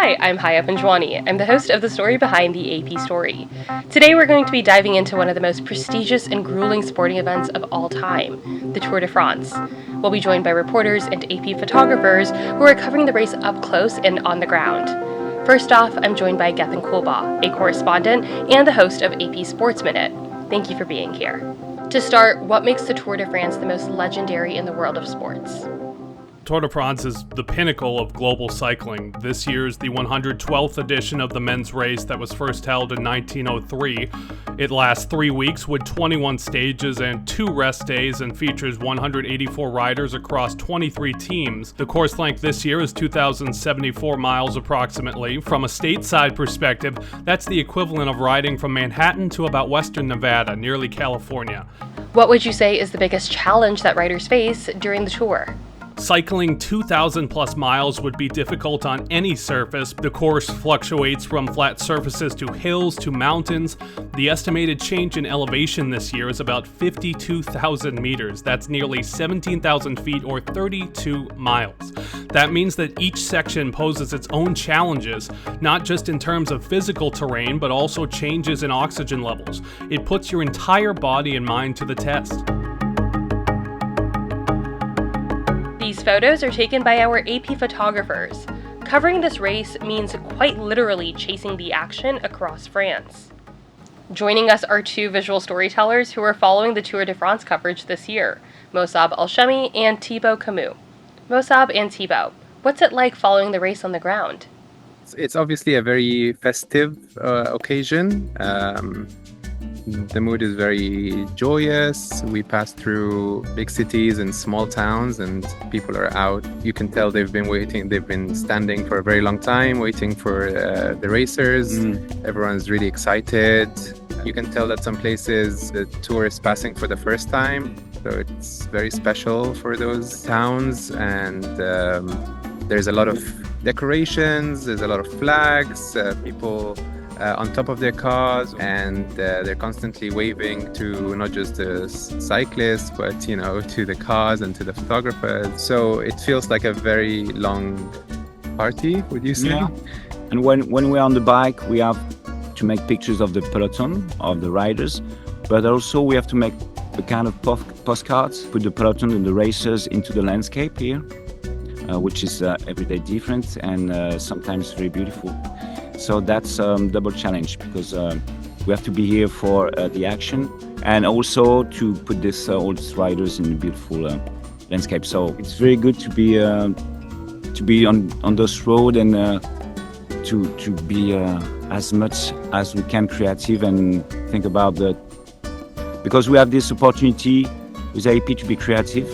Hi, I'm Haya Panjwani. I'm the host of the story behind the AP Story. Today we're going to be diving into one of the most prestigious and grueling sporting events of all time, the Tour de France. We'll be joined by reporters and AP photographers who are covering the race up close and on the ground. First off, I'm joined by Gethin Kulba, a correspondent and the host of AP Sports Minute. Thank you for being here. To start, what makes the Tour de France the most legendary in the world of sports? Tour de France is the pinnacle of global cycling. This year's the 112th edition of the men's race that was first held in 1903. It lasts 3 weeks with 21 stages and 2 rest days and features 184 riders across 23 teams. The course length this year is 2,074 miles approximately. From a stateside perspective, that's the equivalent of riding from Manhattan to about western Nevada, nearly California. What would you say is the biggest challenge that riders face during the tour? Cycling 2,000 plus miles would be difficult on any surface. The course fluctuates from flat surfaces to hills to mountains. The estimated change in elevation this year is about 52,000 meters. That's nearly 17,000 feet or 32 miles. That means that each section poses its own challenges, not just in terms of physical terrain, but also changes in oxygen levels. It puts your entire body and mind to the test. These photos are taken by our AP photographers. Covering this race means quite literally chasing the action across France. Joining us are 2 visual storytellers who are following the Tour de France coverage this year, Mossab Alshemi and Thibaut Camus. Mossab and Thibaut, what's it like following the race on the ground? It's obviously a very festive occasion. The mood is very joyous. We pass through big cities and small towns and people are out. You can tell they've been standing for a very long time, waiting for the racers. Everyone's really excited. You can tell that some places the tour is passing for the first time. So it's very special for those towns, and there's a lot of decorations, there's a lot of flags, people on top of their cars, and they're constantly waving to not just the cyclists, but to the cars and to the photographers. So it feels like a very long party, would you say? Yeah. And when we're on the bike, we have to make pictures of the peloton, of the riders, but also we have to make a kind of postcards, put the peloton and the racers into the landscape here, which is every day different and sometimes very beautiful. So that's double challenge, because we have to be here for the action and also to put all these riders in a beautiful landscape. So it's very good to be on this road and to be as much as we can creative and think about because we have this opportunity with AP to be creative.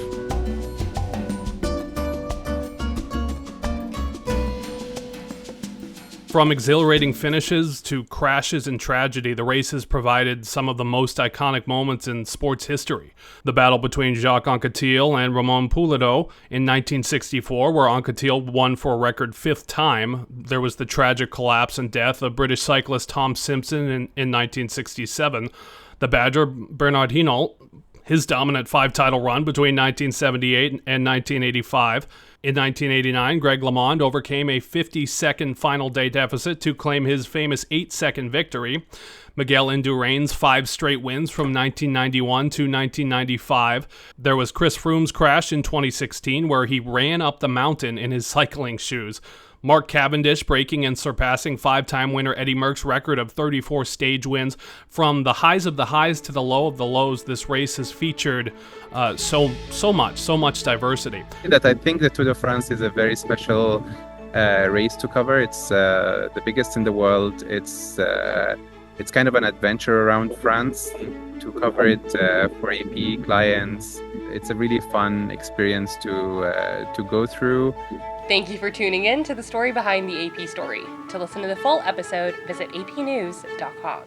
From exhilarating finishes to crashes and tragedy, the race has provided some of the most iconic moments in sports history. The battle between Jacques Anquetil and Ramon Poulidou in 1964, where Anquetil won for a record 5th time. There was the tragic collapse and death of British cyclist Tom Simpson in 1967. The Badger Bernard Hinault, his dominant 5-title run between 1978 and 1985. In 1989, Greg LeMond overcame a 50-second final day deficit to claim his famous 8-second victory. Miguel Indurain's 5 straight wins from 1991 to 1995. There was Chris Froome's crash in 2016, where he ran up the mountain in his cycling shoes. Mark Cavendish breaking and surpassing 5-time winner Eddie Merckx's record of 34 stage wins. From the highs of the highs to the low of the lows, this race has featured so much diversity. That I think the Tour de France is a very special race to cover. It's the biggest in the world. It's kind of an adventure around France to cover it for AP clients. It's a really fun experience to go through. Thank you for tuning in to the story behind the AP Story. To listen to the full episode, visit apnews.com.